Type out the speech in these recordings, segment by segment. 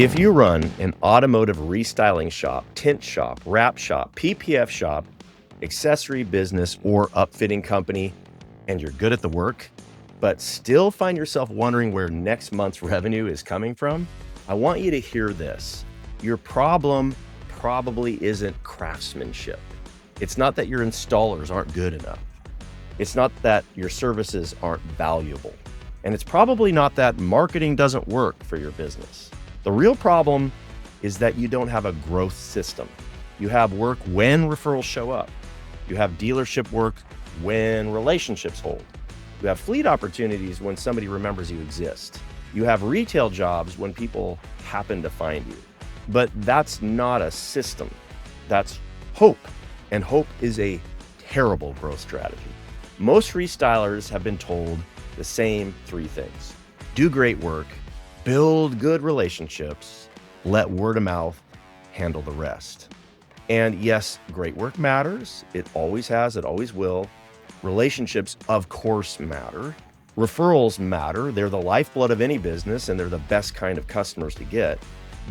If you run an automotive restyling shop, tint shop, wrap shop, PPF shop, accessory business, or upfitting company, and you're good at the work, but still find yourself wondering where next month's revenue is coming from, I want you to hear this. Your problem probably isn't craftsmanship. It's not that your installers aren't good enough. It's not that your services aren't valuable. And it's probably not that marketing doesn't work for your business. The real problem is that you don't have a growth system. You have work when referrals show up. You have dealership work when relationships hold. You have fleet opportunities when somebody remembers you exist. You have retail jobs when people happen to find you. But that's not a system. That's hope. And hope is a terrible growth strategy. Most restylers have been told the same three things: do great work, build good relationships, let word of mouth handle the rest. And yes, great work matters. It always has, it always will. Relationships, of course, matter. Referrals matter. They're the lifeblood of any business, and they're the best kind of customers to get.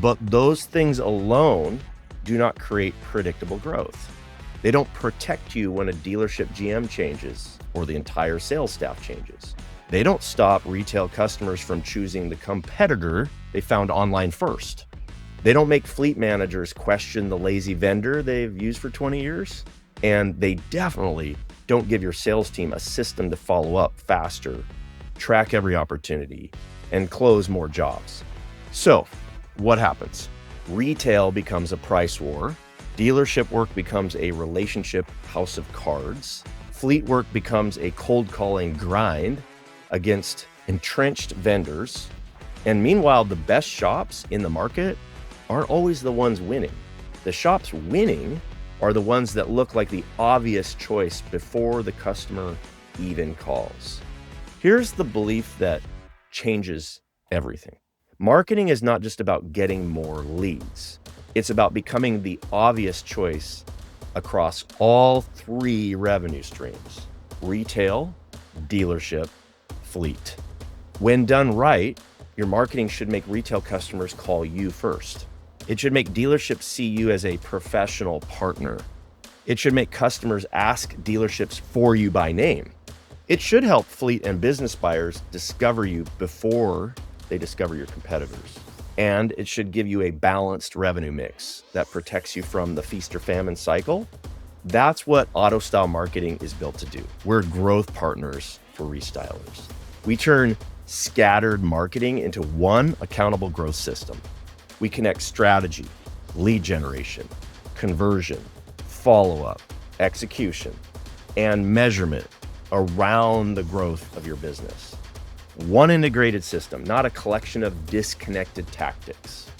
But those things alone do not create predictable growth. They don't protect you when a dealership GM changes or the entire sales staff changes. They don't stop retail customers from choosing the competitor they found online first. They don't make fleet managers question the lazy vendor they've used for 20 years. And they definitely don't give your sales team a system to follow up faster, track every opportunity, and close more jobs. So what happens? Retail becomes a price war. Dealership work becomes a relationship house of cards. Fleet work becomes a cold calling grind against entrenched vendors. And meanwhile, the best shops in the market aren't always the ones winning. The shops winning are the ones that look like the obvious choice before the customer even calls. Here's the belief that changes everything. Marketing is not just about getting more leads. It's about becoming the obvious choice across all three revenue streams: retail, dealership, fleet. When done right, your marketing should make retail customers call you first. It should make dealerships see you as a professional partner. It should make customers ask dealerships for you by name. It should help fleet and business buyers discover you before they discover your competitors. And it should give you a balanced revenue mix that protects you from the feast or famine cycle. That's what auto-style marketing is built to do. We're growth partners for Restylers. We turn scattered marketing into one accountable growth system. We connect strategy, lead generation, conversion, follow-up, execution, and measurement around the growth of your business. One integrated system, not a collection of disconnected tactics.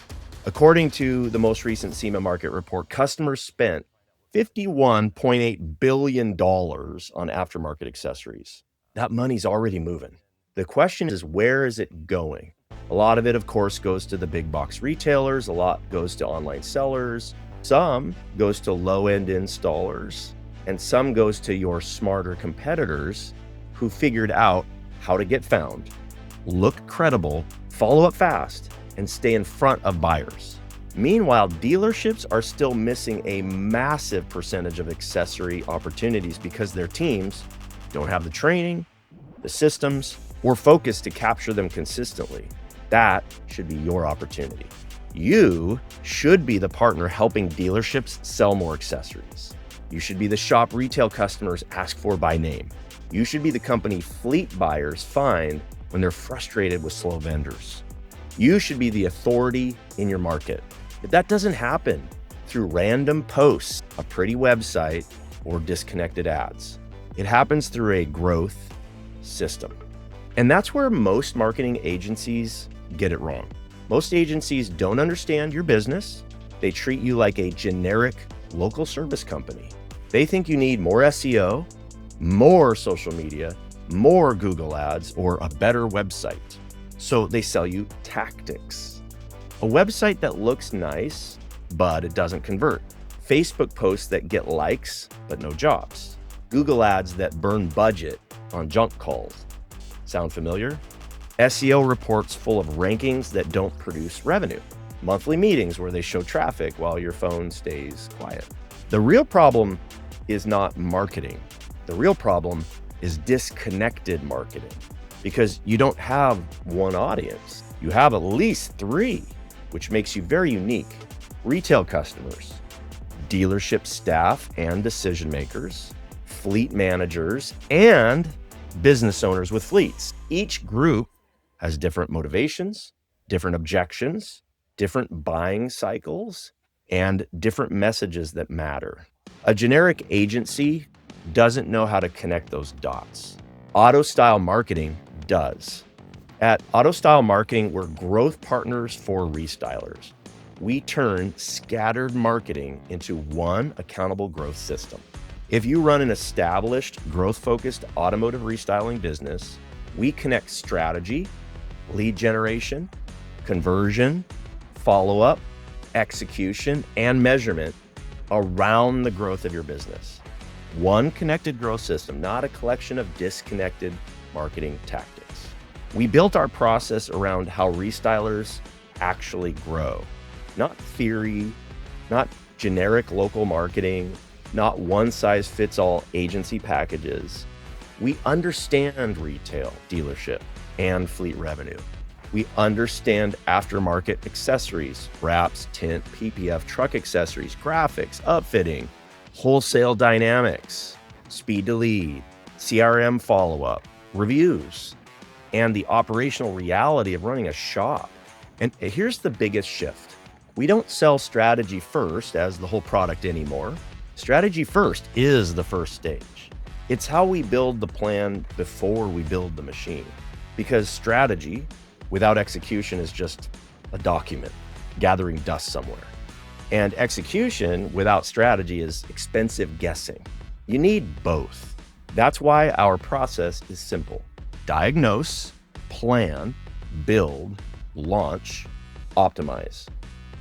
According to the most recent SEMA market report, customers spent $51.8 billion on aftermarket accessories. That money's already moving. The question is, where is it going? A lot of it, of course, goes to the big box retailers. A lot goes to online sellers. Some goes to low-end installers. And some goes to your smarter competitors who figured out how to get found, look credible, follow up fast, and stay in front of buyers. Meanwhile, dealerships are still missing a massive percentage of accessory opportunities because their teams don't have the training, the systems, or focus to capture them consistently. That should be your opportunity. You should be the partner helping dealerships sell more accessories. You should be the shop retail customers ask for by name. You should be the company fleet buyers find when they're frustrated with slow vendors. You should be the authority in your market. But that doesn't happen through random posts, a pretty website, or disconnected ads. It happens through a growth system. And that's where most marketing agencies get it wrong. Most agencies don't understand your business. They treat you like a generic local service company. They think you need more SEO, more social media, more Google ads, or a better website. So they sell you tactics. A website that looks nice, but it doesn't convert. Facebook posts that get likes, but no jobs. Google ads that burn budget on junk calls. Sound familiar? SEO reports full of rankings that don't produce revenue. monthly meetings where they show traffic while your phone stays quiet. The real problem is not marketing. The real problem is disconnected marketing, because you don't have one audience. You have at least three, which makes you very unique. Retail customers, dealership staff and decision makers, fleet managers, and business owners with fleets. Each group has different motivations, different objections, different buying cycles, and different messages that matter. A generic agency doesn't know how to connect those dots. Auto-style marketing does. At Auto-style marketing, we're growth partners for Restylers. We turn scattered marketing into one accountable growth system. If you run an established, growth-focused automotive restyling business, we connect strategy, lead generation, conversion, follow-up, execution, and measurement around the growth of your business. One connected growth system, not a collection of disconnected marketing tactics. We built our process around how Restylers actually grow. Not theory, not generic local marketing, not one-size-fits-all agency packages. We understand retail, dealership, and fleet revenue. We understand aftermarket accessories, wraps, tint, PPF, truck accessories, graphics, upfitting, wholesale dynamics, speed to lead, CRM follow-up, reviews, and the operational reality of running a shop. And here's the biggest shift. We don't sell strategy first as the whole product anymore. Strategy first is the first stage. It's how we build the plan before we build the machine. Because strategy without execution is just a document gathering dust somewhere. And execution without strategy is expensive guessing. You need both. That's why our process is simple. Diagnose, plan, build, launch, optimize.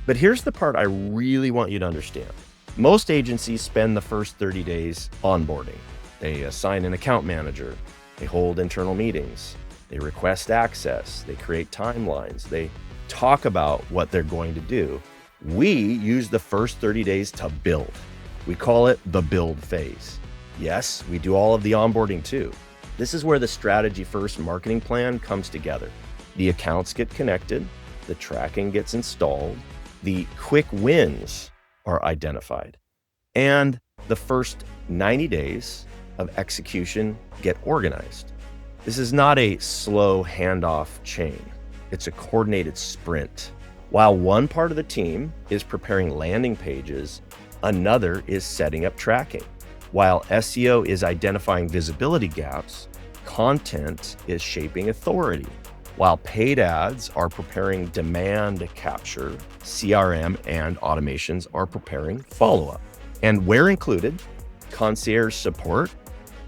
But here's the part I really want you to understand. Most agencies spend the first 30 days onboarding. They assign an account manager. They hold internal meetings. They request access. They create timelines. They talk about what they're going to do. We use the first 30 days to build. We call it the build phase. Yes, we do all of the onboarding too. This is where the strategy first marketing plan comes together. The accounts get connected, the tracking gets installed, the quick wins are identified, and the first 90 days of execution get organized. This is not a slow handoff chain. It's a coordinated sprint. While one part of the team is preparing landing pages, another is setting up tracking. While SEO is identifying visibility gaps, content is shaping authority. While paid ads are preparing demand capture, CRM and automations are preparing follow-up. And where included, concierge support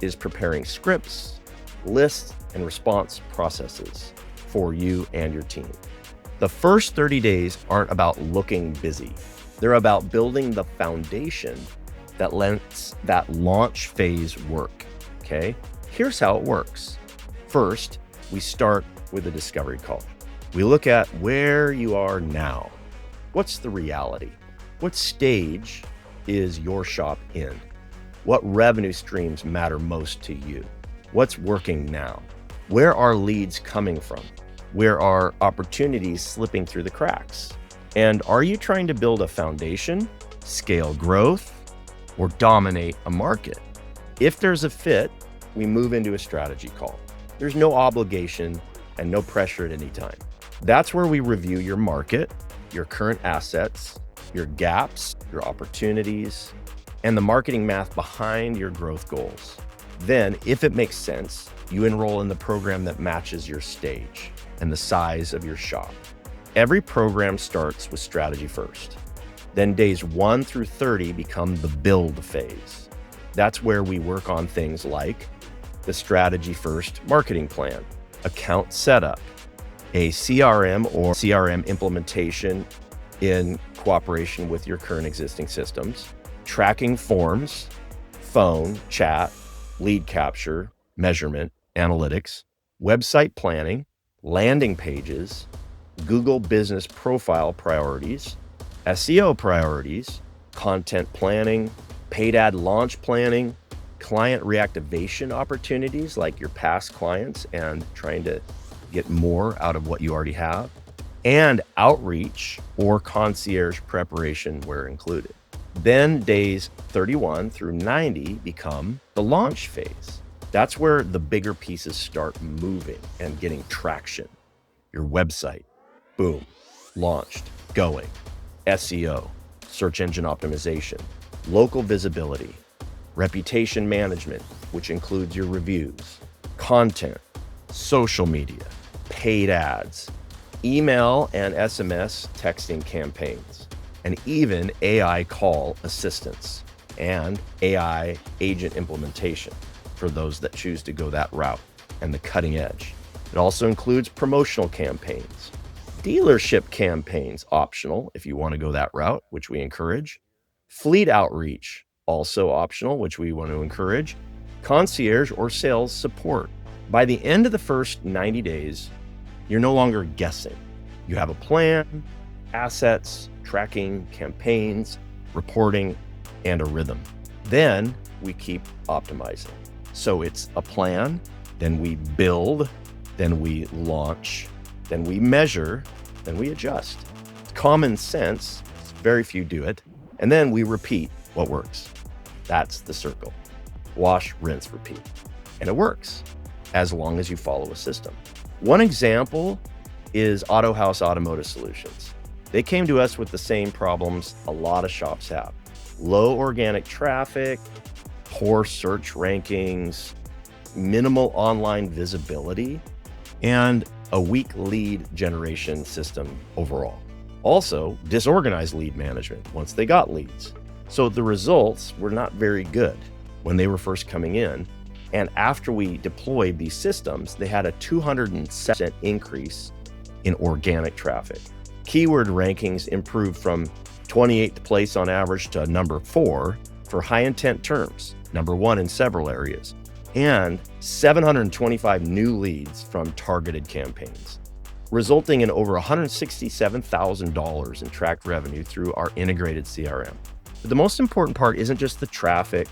is preparing scripts, lists, and response processes for you and your team. The first 30 days aren't about looking busy. They're about building the foundation that lets that launch phase work, okay? Here's how it works. First, we start with a discovery call. We look at where you are now. What's the reality? What stage is your shop in? What revenue streams matter most to you? What's working now? Where are leads coming from? Where are opportunities slipping through the cracks? And are you trying to build a foundation, scale growth, or dominate a market? If there's a fit, we move into a strategy call. There's no obligation and no pressure at any time. That's where we review your market, your current assets, your gaps, your opportunities, and the marketing math behind your growth goals. Then, if it makes sense, you enroll in the program that matches your stage and the size of your shop. Every program starts with strategy first. Then days 1 through 30 become the build phase. That's where we work on things like the strategy first marketing plan, account setup, a CRM or CRM implementation in cooperation with your current existing systems, tracking forms, phone, chat, lead capture, measurement, analytics, website planning, landing pages, Google business profile priorities, SEO priorities, content planning, paid ad launch planning, client reactivation opportunities like your past clients and trying to get more out of what you already have, and outreach or concierge preparation where included. Then days 31 through 90 become the launch phase. That's where the bigger pieces start moving and getting traction. Your website, boom, launched, going. SEO, search engine optimization, local visibility, reputation management, which includes your reviews, content, social media, paid ads, email and SMS texting campaigns, and even AI call assistance and AI agent implementation for those that choose to go that route and the cutting edge. It also includes promotional campaigns, dealership campaigns, optional if you want to go that route, which we encourage, fleet outreach, also optional, which we want to encourage, concierge or sales support. By the end of the first 90 days, you're no longer guessing. You have a plan, assets, tracking, campaigns, reporting, and a rhythm. Then we keep optimizing. So it's a plan, then we build, then we launch, then we measure, then we adjust. It's common sense, very few do it, and then we repeat what works. That's the circle. Wash, rinse, repeat. And it works as long as you follow a system. One example is AutoHouse Automotive Solutions. They came to us with the same problems a lot of shops have. Low organic traffic, poor search rankings, minimal online visibility, and a weak lead generation system overall. Also, disorganized lead management once they got leads. So the results were not very good when they were first coming in. And after we deployed these systems, they had a 207% increase in organic traffic. Keyword rankings improved from 28th place on average to number 4 for high intent terms, number 1 in several areas, and 725 new leads from targeted campaigns, resulting in over $167,000 in tracked revenue through our integrated CRM. But the most important part isn't just the traffic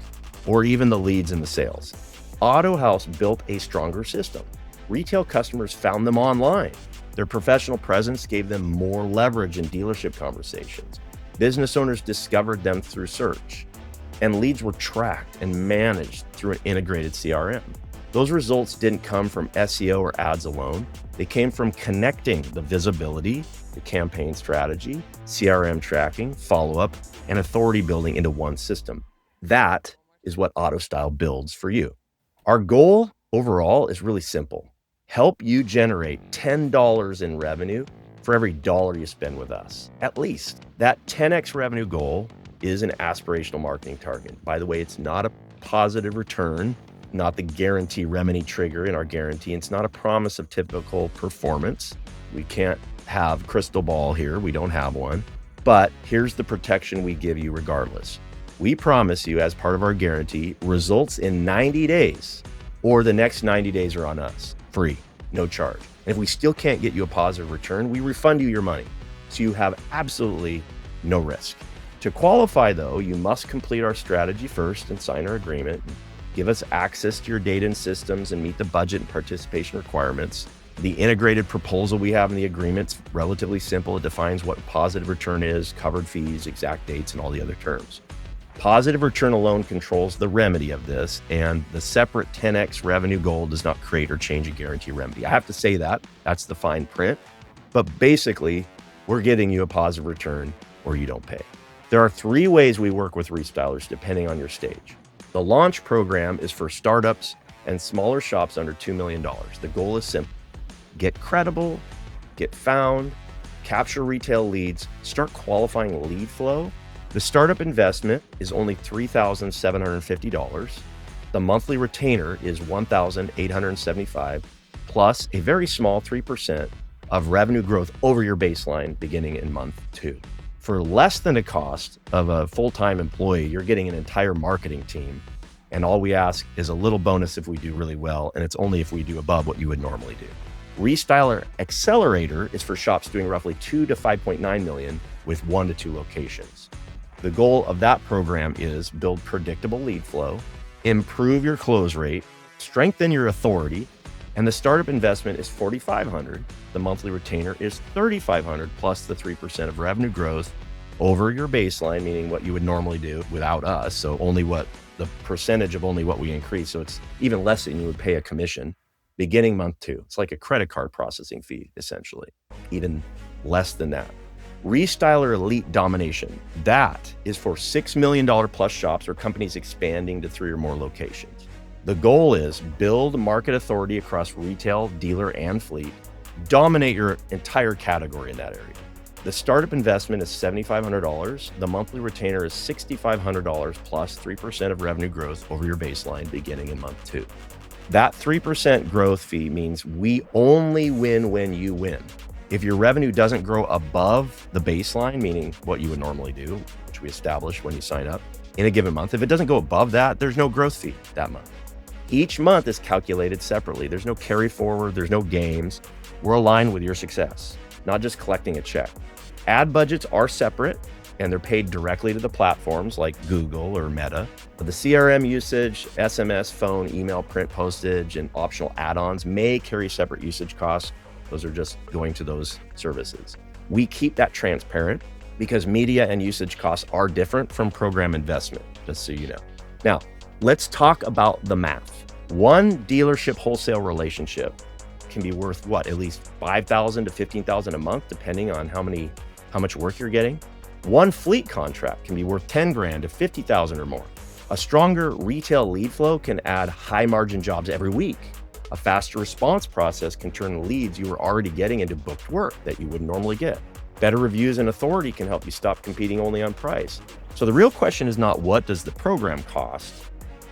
or even the leads and the sales. AutoHouse built a stronger system. Retail customers found them online. Their professional presence gave them more leverage in dealership conversations. Business owners discovered them through search, and leads were tracked and managed through an integrated CRM. Those results didn't come from SEO or ads alone. They came from connecting the visibility, the campaign strategy, CRM tracking, follow-up, and authority building into one system. That is what AutoStyle builds for you. Our goal overall is really simple. Help you generate $10 in revenue for every dollar you spend with us, at least. That 10x revenue goal is an aspirational marketing target. By the way, it's not a positive return, not the guarantee remedy trigger in our guarantee. It's not a promise of typical performance. We can't have crystal ball here. We don't have one. But here's the protection we give you regardless. We promise you, as part of our guarantee, results in 90 days, or the next 90 days are on us, free, no charge. And if we still can't get you a positive return, we refund you your money. So you have absolutely no risk. To qualify though, you must complete our strategy first and sign our agreement. Give us access to your data and systems and meet the budget and participation requirements. The integrated proposal we have in the agreement's relatively simple. It defines what positive return is, covered fees, exact dates, and all the other terms. Positive return alone controls the remedy of this, and the separate 10x revenue goal does not create or change a guarantee remedy. I have to say that. That's the fine print. But basically, we're getting you a positive return or you don't pay. There are 3 ways we work with Restylers depending on your stage. The launch program is for startups and smaller shops under $2 million. The goal is simple. Get credible, get found, capture retail leads, start qualifying lead flow. The startup investment is only $3,750. The monthly retainer is $1,875, plus a very small 3% of revenue growth over your baseline beginning in month 2. For less than the cost of a full-time employee, you're getting an entire marketing team. And all we ask is a little bonus if we do really well, and it's only if we do above what you would normally do. Restyler Accelerator is for shops doing roughly 2 to 5.9 million with 1 to 2 locations. The goal of that program is build predictable lead flow, improve your close rate, strengthen your authority, and the startup investment is $4,500. The monthly retainer is $3,500 plus the 3% of revenue growth over your baseline, meaning what you would normally do without us. So only what the percentage of only what we increase. So it's even less than you would pay a commission beginning month 2. It's like a credit card processing fee, essentially, even less than that. Restyler Elite Domination. That is for $6 million plus shops or companies expanding to 3 or more locations. The goal is build market authority across retail, dealer, and fleet. Dominate your entire category in that area. The startup investment is $7,500. The monthly retainer is $6,500 plus 3% of revenue growth over your baseline beginning in month 2. That 3% growth fee means we only win when you win. If your revenue doesn't grow above the baseline, meaning what you would normally do, which we establish when you sign up in a given month, if it doesn't go above that, there's no growth fee that month. Each month is calculated separately. There's no carry forward, there's no games. We're aligned with your success, not just collecting a check. Ad budgets are separate and they're paid directly to the platforms like Google or Meta. But the CRM usage, SMS, phone, email, print, postage, and optional add-ons may carry separate usage costs. Those are just going to those services. We keep that transparent because media and usage costs are different from program investment, just so you know. Now, let's talk about the math. One dealership wholesale relationship can be worth what? At least $5,000 to $15,000 a month, depending on how much work you're getting. One fleet contract can be worth $10,000 to $50,000 or more. A stronger retail lead flow can add high margin jobs every week. A faster response process can turn leads you were already getting into booked work that you wouldn't normally get. Better reviews and authority can help you stop competing only on price. So the real question is not what does the program cost?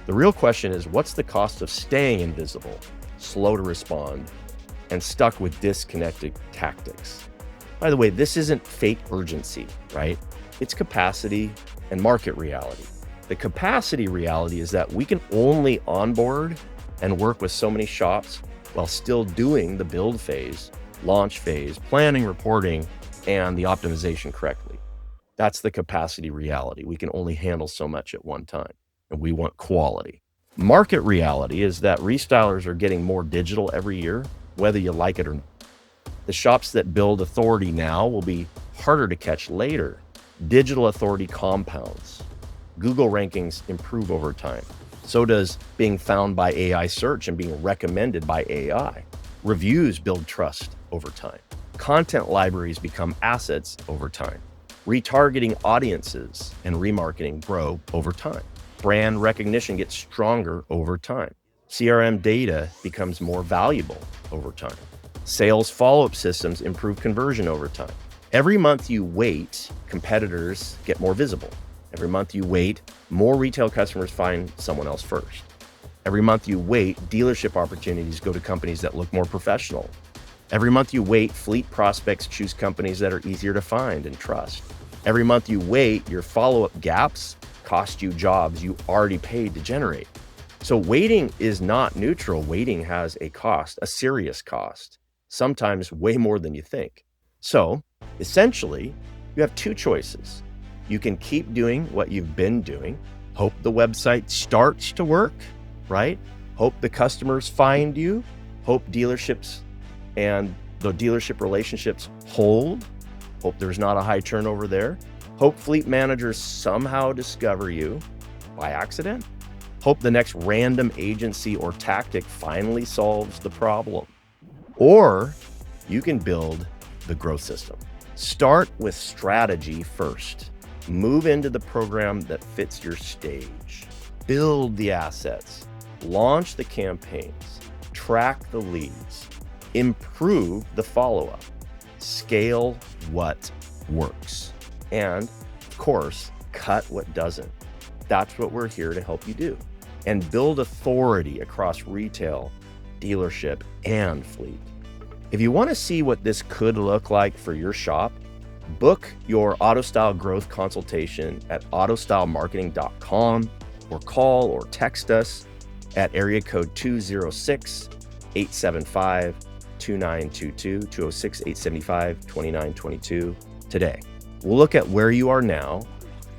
The real question is what's the cost of staying invisible, slow to respond, and stuck with disconnected tactics? By the way, this isn't fake urgency, right? It's capacity and market reality. The capacity reality is that we can only onboard and work with so many shops while still doing the build phase, launch phase, planning, reporting, and the optimization correctly. That's the capacity reality. We can only handle so much at one time, and we want quality. Market reality is that restylers are getting more digital every year, whether you like it or not. The shops that build authority now will be harder to catch later. Digital authority compounds. Google rankings improve over time. So does being found by AI search and being recommended by AI. Reviews build trust over time. Content libraries become assets over time. Retargeting audiences and remarketing grow over time. Brand recognition gets stronger over time. CRM data becomes more valuable over time. Sales follow-up systems improve conversion over time. Every month you wait, competitors get more visible. Every month you wait, more retail customers find someone else first. Every month you wait, dealership opportunities go to companies that look more professional. Every month you wait, fleet prospects choose companies that are easier to find and trust. Every month you wait, your follow-up gaps cost you jobs you already paid to generate. So waiting is not neutral. Waiting has a cost, a serious cost, sometimes way more than you think. So essentially, you have two choices. You can keep doing what you've been doing, hope the website starts to work, right? Hope the customers find you, hope dealerships and the dealership relationships hold, hope there's not a high turnover there, hope fleet managers somehow discover you by accident, hope the next random agency or tactic finally solves the problem. Or you can build the growth system. Start with strategy first. Move into the program that fits your stage. Build the assets. Launch the campaigns. Track the leads. Improve the follow-up. Scale what works. And, of course, cut what doesn't. That's what we're here to help you do. And build authority across retail, dealership, and fleet. If you want to see what this could look like for your shop, book your AutoStyle growth consultation at autostylemarketing.com or call or text us at area code 206-875-8255. 2922, 206-875-2922 today. We'll look at where you are now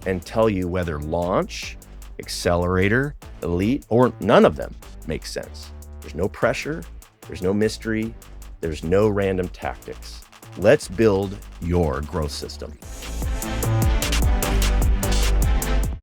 and tell you whether launch, accelerator, elite, or none of them makes sense. There's no pressure, there's no mystery, there's no random tactics. Let's build your growth system.